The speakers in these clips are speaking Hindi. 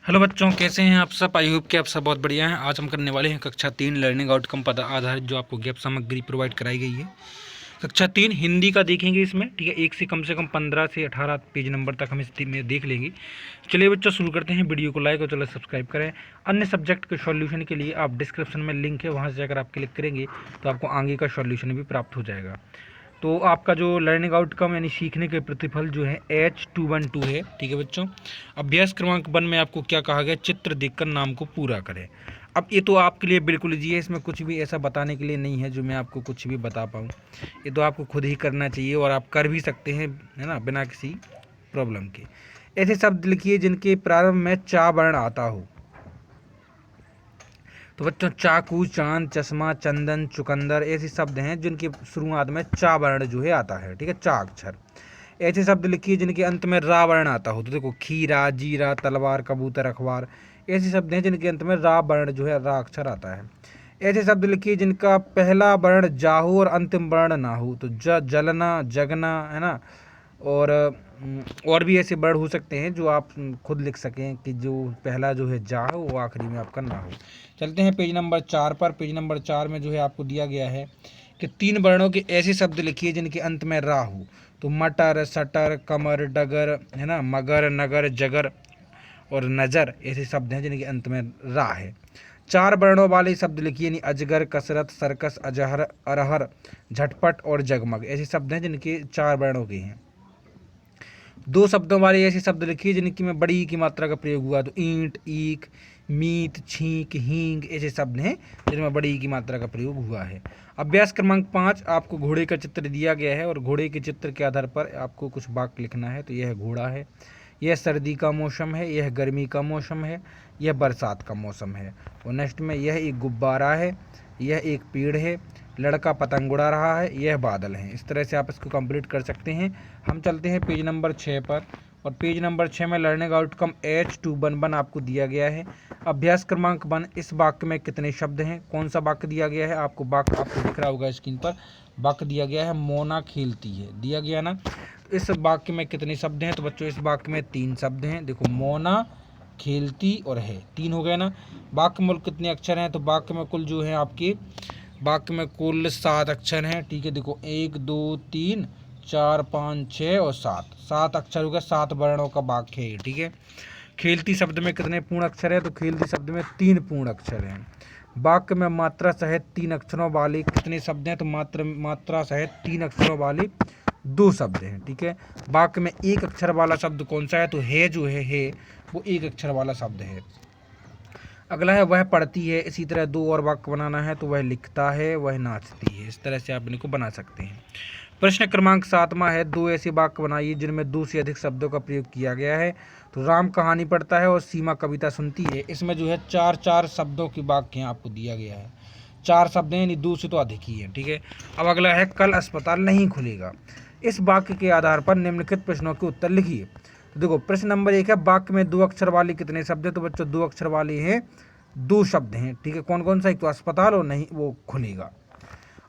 हेलो बच्चों, कैसे हैं आप सब। आई होप कि आप सब बहुत बढ़िया हैं। आज हम करने वाले हैं कक्षा 3 लर्निंग आउटकम पर आधारित जो आपको गैप सामग्री प्रोवाइड कराई गई है। कक्षा 3 हिंदी का देखेंगे इसमें, ठीक है। एक से कम 15 से 18 पेज नंबर तक हम इस में देख लेंगे। चलिए बच्चों शुरू करते हैं। वीडियो को लाइक और चलो सब्सक्राइब करें। अन्य सब्जेक्ट के सॉल्यूशन के लिए आप डिस्क्रिप्शन में लिंक है, वहाँ से अगर आप क्लिक करेंगे तो आपको आगे का सॉल्यूशन भी प्राप्त हो जाएगा। तो आपका जो लर्निंग आउटकम यानी सीखने के प्रतिफल जो है H212 है, ठीक है बच्चों। अभ्यास क्रमांक 1 में आपको क्या कहा गया, चित्र देखकर नाम को पूरा करें। अब ये तो आपके लिए बिल्कुल ईजी है, इसमें कुछ भी ऐसा बताने के लिए नहीं है जो मैं आपको कुछ भी बता पाऊँ। ये तो आपको खुद ही करना चाहिए और आप कर भी सकते हैं, है ना, बिना किसी प्रॉब्लम के। ऐसे शब्द लिखिए जिनके प्रारंभ में चा वर्ण आता हो। तो बच्चों चाकू, चांद, चश्मा, चंदन, चुकंदर ऐसे शब्द हैं जिनकी शुरुआत में चा वर्ण जो है आता है, ठीक है, चा अक्षर। ऐसे शब्द लिखिए जिनके अंत में रा वर्ण आता हो। तो देखो खीरा, जीरा, तलवार, कबूतर, अखबार ऐसे शब्द हैं जिनके अंत में रा वर्ण जो है, रा अक्षर आता है। ऐसे शब्द लिखिए जिनका पहला वर्ण जा हो और अंतिम वर्ण ना हो। तो जलना, जगना, है ना। और भी ऐसे वर्ण हो सकते हैं जो आप खुद लिख सकें कि जो पहला जो है जा हो वो आखिरी में आपका ना हो। चलते हैं पेज नंबर 4 पर। पेज नंबर 4 में जो है आपको दिया गया है कि 3 वर्णों के ऐसे शब्द लिखिए जिनके अंत में रा हो। तो मटर, सटर, कमर, डगर, है ना, मगर, नगर, जगर और नजर ऐसे शब्द हैं जिनके अंत में रा है। 4 वर्णों वाले शब्द लिखिए यानी अजगर, कसरत, सर्कस, अजहर, अरहर, झटपट और जगमग ऐसे शब्द हैं जिनके 4 वर्णों के हैं। 2 शब्दों वाले ऐसे शब्द लिखिए जिनकी में बड़ी की मात्रा का प्रयोग हुआ। तो ईंट, ईख, मीत, छींक, हींग ऐसे शब्द हैं जिनमें बड़ी की मात्रा का प्रयोग हुआ है। अभ्यास क्रमांक 5 आपको घोड़े का चित्र दिया गया है और घोड़े के चित्र के आधार पर आपको कुछ वाक्य लिखना है। तो यह घोड़ा है, यह सर्दी का मौसम है, यह गर्मी का मौसम है, यह बरसात का मौसम है। और नेक्स्ट में यह एक गुब्बारा है, यह एक पेड़ है, लड़का पतंग उड़ा रहा है, यह बादल हैं। इस तरह से आप इसको कंप्लीट कर सकते हैं। हम चलते हैं पेज नंबर 6 पर। और पेज नंबर 6 में लर्निंग आउटकम H211 आपको दिया गया है। अभ्यास क्रमांक 1, इस वाक्य में कितने शब्द हैं। कौन सा वाक्य दिया गया है, आपको वाक्य आपको दिख रहा होगा स्क्रीन पर। वाक्य दिया गया है मोना खेलती है, दिया गया ना। तो इस वाक्य में कितने शब्द हैं। तो बच्चों इस वाक्य में 3 शब्द हैं। देखो मोना, खेलती और है, 3 हो गए ना। वाक्य में कितने अक्षर हैं। तो वाक्य में कुल जो है आपके वाक्य में कुल 7 अक्षर हैं, ठीक है। देखो 1 2 3 4 5 6 और 7 अक्षर हो गए, 7 वर्णों का वाक्य है, ठीक है। खेलती शब्द में कितने पूर्ण अक्षर है। तो खेलती शब्द में 3 पूर्ण अक्षर हैं। वाक्य में मात्रा सहित 3 अक्षरों वाले कितने शब्द हैं। तो मात्रा सहित 3 अक्षरों वाले 2 शब्द हैं, ठीक है। वाक्य में 1 अक्षर वाला शब्द कौन सा है। तो है जो है वो 1 अक्षर वाला शब्द है। अगला है वह पढ़ती है। इसी तरह 2 और वाक्य बनाना है। तो वह लिखता है, वह नाचती है। इस तरह से आप इनको बना सकते हैं। प्रश्न क्रमांक 7वां है, 2 ऐसे वाक्य बनाइए जिनमें 2 से अधिक शब्दों का प्रयोग किया गया है। तो राम कहानी पढ़ता है और सीमा कविता सुनती है। इसमें जो है 4 शब्दों की वाक्य आपको दिया गया है। 4 शब्द हैं यानी 2 से तो अधिक ही है, ठीक है। अब अगला है कल अस्पताल नहीं खुलेगा। इस वाक्य के आधार पर निम्नलिखित प्रश्नों के उत्तर लिखिए। तो देखो प्रश्न नंबर 1 है, वाक्य में 2 अक्षर वाले कितने शब्द हैं। तो बच्चों 2 अक्षर वाले हैं 2 शब्द हैं, ठीक है। कौन कौन सा, एक तो अस्पताल और नहीं वो खुलेगा।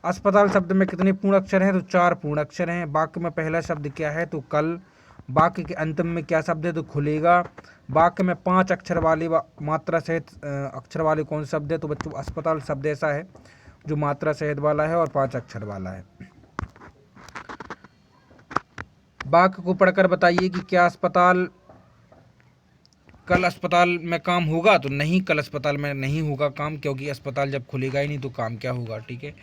अस्पताल शब्द में कितने पूर्ण अक्षर हैं। तो 4 पूर्ण अक्षर हैं। वाक्य में पहला शब्द क्या है। तो कल। वाक्य के अंत में क्या शब्द है। तो खुलेगा। वाक्य में 5 अक्षर वाले मात्रा सहित अक्षर वाले कौन शब्द है। तो बच्चों अस्पताल शब्द ऐसा है जो मात्रा सहित वाला है और 5 अक्षर वाला है। वाक्य को पढ़कर बताइए कि क्या कल अस्पताल में काम होगा। तो नहीं, कल अस्पताल में नहीं होगा काम, क्योंकि अस्पताल जब खुलेगा ही नहीं तो काम क्या होगा, ठीक है।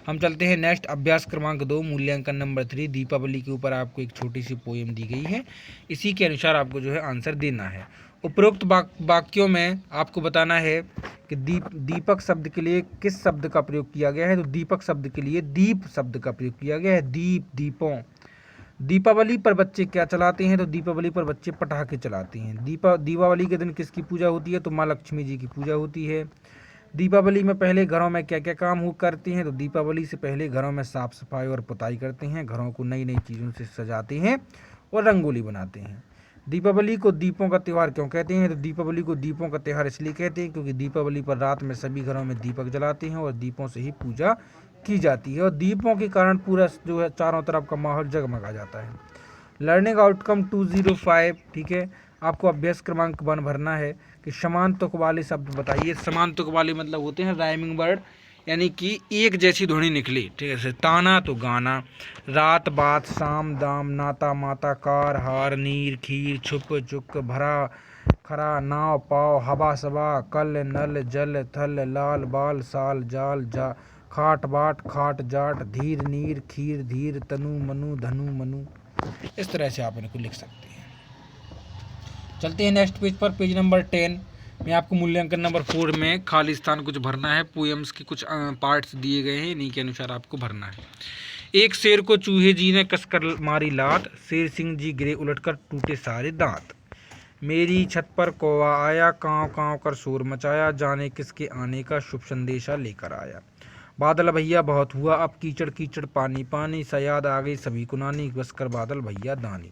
हम चलते हैं नेक्स्ट। अभ्यास क्रमांक 2 मूल्यांकन नंबर 3 दीपावली के ऊपर आपको एक छोटी सी पोएम दी गई है। इसी के अनुसार आपको जो है आंसर देना है। उपरोक्त वाक्यों में आपको बताना है कि दीपक शब्द के लिए किस शब्द का प्रयोग किया गया है। तो दीपक शब्द के लिए दीप शब्द का प्रयोग किया गया है। दीप, दीपों। दीपावली पर बच्चे क्या चलाते हैं। तो दीपावली पर बच्चे पटाखे चलाते हैं। दीपावली के दिन किसकी पूजा होती है। तो माँ लक्ष्मी जी की पूजा होती है। दीपावली में पहले घरों में क्या क्या काम करते हैं। तो दीपावली से पहले घरों में साफ सफाई और पुताई करते हैं। घरों को नई नई चीज़ों से सजाते हैं और रंगोली बनाते हैं। दीपावली को दीपों का त्यौहार क्यों कहते हैं। तो दीपावली को दीपों का त्यौहार इसलिए कहते हैं क्योंकि दीपावली पर रात में सभी घरों में दीपक जलाते हैं और दीपों से ही पूजा की जाती है और दीपों के कारण पूरा जो है चारों तरफ का माहौल जगमगा जाता है। लर्निंग आउटकम 205, ठीक है। आपको अभ्यास क्रमांक 1 भरना है कि समान तुक वाले शब्द बताइए। समान तुक वाले मतलब होते हैं राइमिंग वर्ड, यानी कि एक जैसी ध्वनि निकली, ठीक है। जैसे ताना तो गाना, रात बात शाम दाम, नाता माता, कार हार, नीर खीर, छुप चुक, भरा खरा, नाव पाव, हवा सवा, कल नल, जल थल, लाल बाल, साल जाल जा, खाट बाट, खाट जाट, धीर नीर, खीर धीर, तनु मनु, धनु मनु। इस तरह से आप इनको लिख सकते हैं। चलते हैं नेक्स्ट पेज पर, पेज नंबर 10 में आपको मूल्यांकन नंबर 4 में खाली स्थान कुछ भरना है। पोएम्स के कुछ पार्ट्स दिए गए हैं, इन्हीं के अनुसार आपको भरना है। एक शेर को चूहे जी ने कसकर मारी लात, शेर सिंह जी गिरे उलटकर टूटे सारे दांत। मेरी छत पर कौवा आया, कांव कांव कर शोर मचाया, जाने किसके आने का शुभ संदेशा लेकर आया। बादल भैया बहुत हुआ, अब कीचड़ कीचड़ पानी पानी, सयाद आ गई सभी को नानी, बस कर बादल भैया दानी।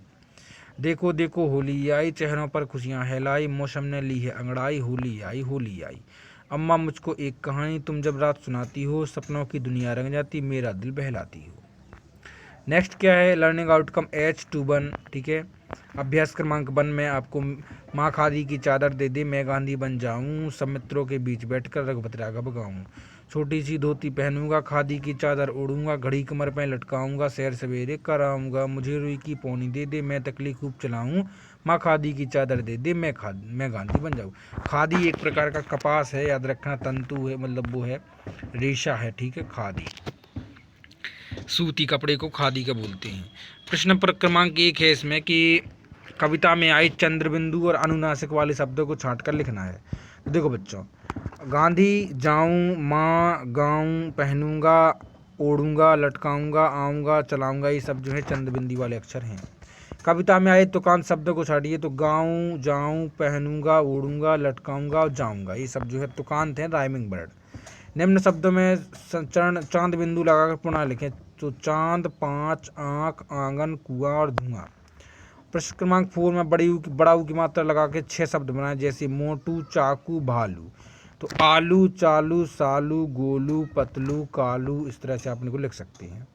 देखो देखो होली आई, चेहरों पर खुशियां है लाई, मौसम ने ली है अंगड़ाई, होली आई होली आई। अम्मा मुझको एक कहानी तुम जब रात सुनाती हो, सपनों की दुनिया रंग जाती, मेरा दिल बहलाती हो। नेक्स्ट क्या है, लर्निंग आउटकम H21, ठीक है। अभ्यास क्रमांक 1 में आपको माँ खादी की चादर दे दे, मैं गांधी बन जाऊं, सब मित्रों के बीच बैठकर रघुपति राघव गाऊं। छोटी सी धोती पहनूंगा, खादी की चादर ओढ़ूंगा, घड़ी कमर पे लटकाऊंगा, सैर सवेरे कराऊंगा, मुझे रुई की पौनी दे दे, मैं तकली खूब चलाऊं, माँ खादी की चादर दे दे, मैं गांधी बन जाऊं। खादी एक प्रकार का कपास है, याद रखना, तंतु है, मतलब वो है रेशा है, ठीक है। खादी सूती कपड़े को खादी का बोलते हैं। प्रश्न पर क्रमांक 1 है इसमें कि कविता में आई चंद्रबिंदु और अनुनासिक वाले शब्दों को छांट कर लिखना है। तो देखो बच्चों, गांधी जाऊं, माँ गाऊं, पहनूंगा, ओढ़ूंगा, लटकाऊंगा, आऊंगा, चलाऊंगा, ये सब जो है चंद्रबिंदी वाले अक्षर हैं। कविता में आए तुकांत शब्दों को छाटिए, तो गाऊं, जाऊं, पहनूंगा, ओढ़ूंगा, लटकाऊंगा और जाऊंगा, ये सब जो है तुकांत हैं, राइमिंग वर्ड। निम्न शब्दों में चांद बिंदु लगाकर पुनः लिखें, तो चांद, पाँच, आँख, आंगन, कुआं और धुआं। प्रश्न क्रमांक 4 में बड़ा ऊ की मात्रा लगा के 6 शब्द बनाए, जैसे मोटू, चाकू, भालू। तो आलू, चालू, सालू, गोलू, पतलू, कालू, इस तरह से आप इनको लिख सकते हैं।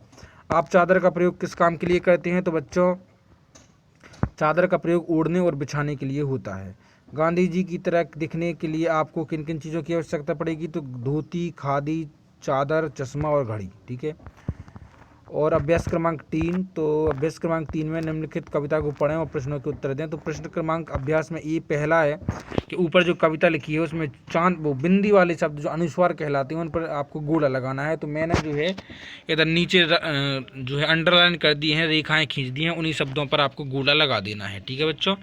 आप चादर का प्रयोग किस काम के लिए करते हैं, तो बच्चों चादर का प्रयोग ओढ़ने और बिछाने के लिए होता है। गांधी जी की तरह दिखने के लिए आपको किन किन चीज़ों की आवश्यकता पड़ेगी, तो धोती, खादी, चादर, चश्मा और घड़ी, ठीक है। और अभ्यास क्रमांक 3, तो अभ्यास क्रमांक 3 में निम्नलिखित कविता को पढ़ें और प्रश्नों के उत्तर दें। तो प्रश्न क्रमांक अभ्यास में ये पहला है कि ऊपर जो कविता लिखी है उसमें चांद वो बिंदी वाले शब्द जो अनुस्वार कहलाते हैं उन पर आपको गोला लगाना है। तो मैंने जो है इधर नीचे जो है अंडरलाइन कर दी हैं, रेखाएं खींच दी हैं, उन्हीं शब्दों पर आपको गोला लगा देना है, ठीक है बच्चों।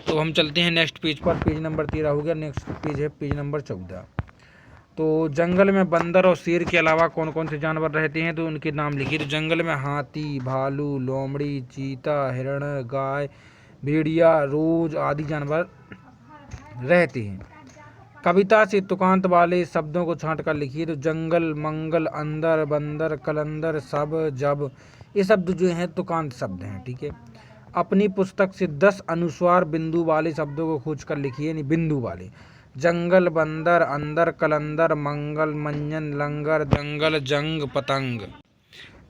तो हम चलते हैं नेक्स्ट पेज पर, पेज नंबर 13 हो गया। नेक्स्ट पेज है पेज नंबर 14। तो जंगल में बंदर और शेर के अलावा कौन कौन से जानवर रहते हैं, तो उनके नाम लिखिए। तो जंगल में हाथी, भालू, लोमड़ी, चीता, हिरण, गाय, भेड़िया, रोज आदि जानवर रहते हैं। कविता से तुकांत वाले शब्दों को छांट कर लिखिए। तो जंगल, मंगल, अंदर, बंदर, कलंदर, सब, जब, ये शब्द जो हैं तुकांत शब्द हैं, ठीक है। अपनी पुस्तक से 10 अनुस्वार बिंदु वाले शब्दों को खोज कर लिखिए, यानी बिंदु वाले। जंगल, बंदर, अंदर, कलंदर, मंगल, मंजन, लंगर, दंगल, जंग, पतंग।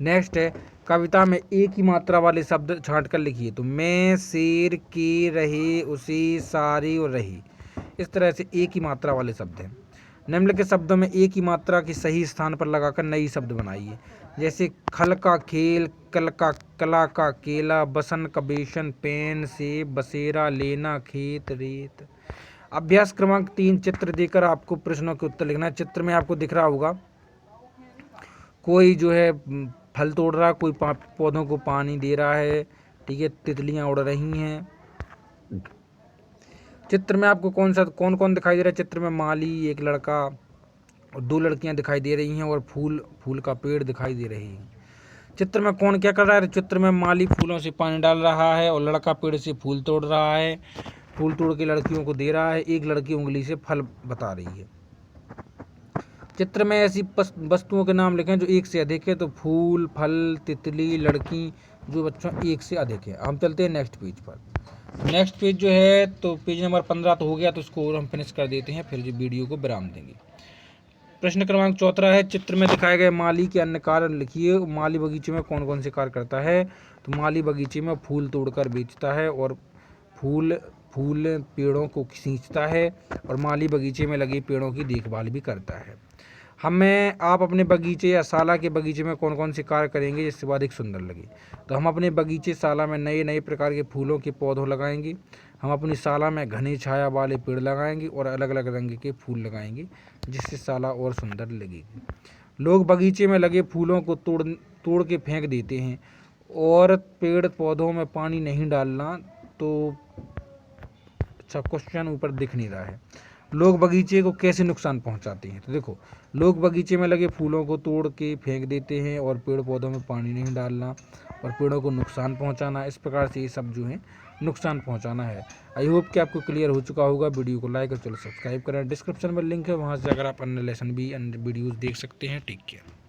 नेक्स्ट है कविता में एक ही मात्रा वाले शब्द छांट कर लिखिए। तो मैं, शेर, के, रहे, उसे, सारी और रही, इस तरह से एक ही मात्रा वाले शब्द हैं। निम्नलिखित शब्दों में एक ही मात्रा के सही स्थान पर लगाकर नई शब्द बनाइए, जैसे खल का खेल, कल का कला का केला, बसन का बेसन, पेन, सेब, बसेरा, लेना, खेत, रेत। अभ्यास क्रमांक 3, चित्र देकर आपको प्रश्नों के उत्तर लिखना है। चित्र में आपको दिख रहा होगा कोई जो है फल तोड़ रहा है, कोई पौधों को पानी दे रहा है, ठीक है। तितलियां उड़ रही हैं। चित्र में आपको कौन कौन दिखाई दे रहा है, चित्र में माली, एक लड़का और 2 लड़कियां दिखाई दे रही हैं, और फूल का पेड़ दिखाई दे रही है। चित्र में कौन क्या कर रहा है, चित्र में माली फूलों से पानी डाल रहा है और लड़का पेड़ से फूल तोड़ रहा है, फूल तोड़ के लड़कियों को दे रहा है, एक लड़की उंगली से फल बता रही है। चित्र में ऐसी वस्तुओं के नाम लिखें जो एक से अधिक है। तो फूल, फल, तितली, लड़की, जो बच्चों एक से अधिक है। हम चलते हैं नेक्स्ट पेज पर। नेक्स्ट पेज जो है तो पेज नंबर 15 तो हो गया, तो इसको हम फिनिश कर देते हैं, फिर जो वीडियो को विराम देंगे। प्रश्न क्रमांक 14 है, चित्र में दिखाए गए माली के अन्य कार्य लिखिए। माली बगीचे में कौन कौन से कार्य करता है, तो माली बगीचे में फूल तोड़कर बेचता है और फूल फूल पेड़ों को सींचता है और माली बगीचे में लगे पेड़ों की देखभाल भी करता है। आप अपने बगीचे या साला के बगीचे में कौन कौन से कार्य करेंगे जिससे अधिक सुंदर लगे? तो हम अपने बगीचे साला में नए नए प्रकार के फूलों के पौधों लगाएंगे। हम अपनी साला में घनी छाया वाले पेड़ लगाएंगे और अलग अलग रंग के फूल लगाएंगे जिससे साला और सुंदर लगेगी। लोग बगीचे में लगे फूलों को तोड़ के फेंक देते हैं और पेड़ पौधों में पानी नहीं डालना। तो अच्छा, क्वेश्चन ऊपर दिख नहीं रहा है। लोग बगीचे को कैसे नुकसान पहुंचाते हैं? तो देखो, लोग बगीचे में लगे फूलों को तोड़ के फेंक देते हैं और पेड़ पौधों में पानी नहीं डालना और पेड़ों को नुकसान पहुंचाना, इस प्रकार से ये सब जो है नुकसान पहुंचाना है। आई होप कि आपको क्लियर हो चुका होगा। वीडियो को लाइक और चलो सब्सक्राइब करें। डिस्क्रिप्शन में लिंक है, वहाँ से अगर आप अन्य लेसन भी अन्य वीडियोज़ देख सकते हैं। Take care.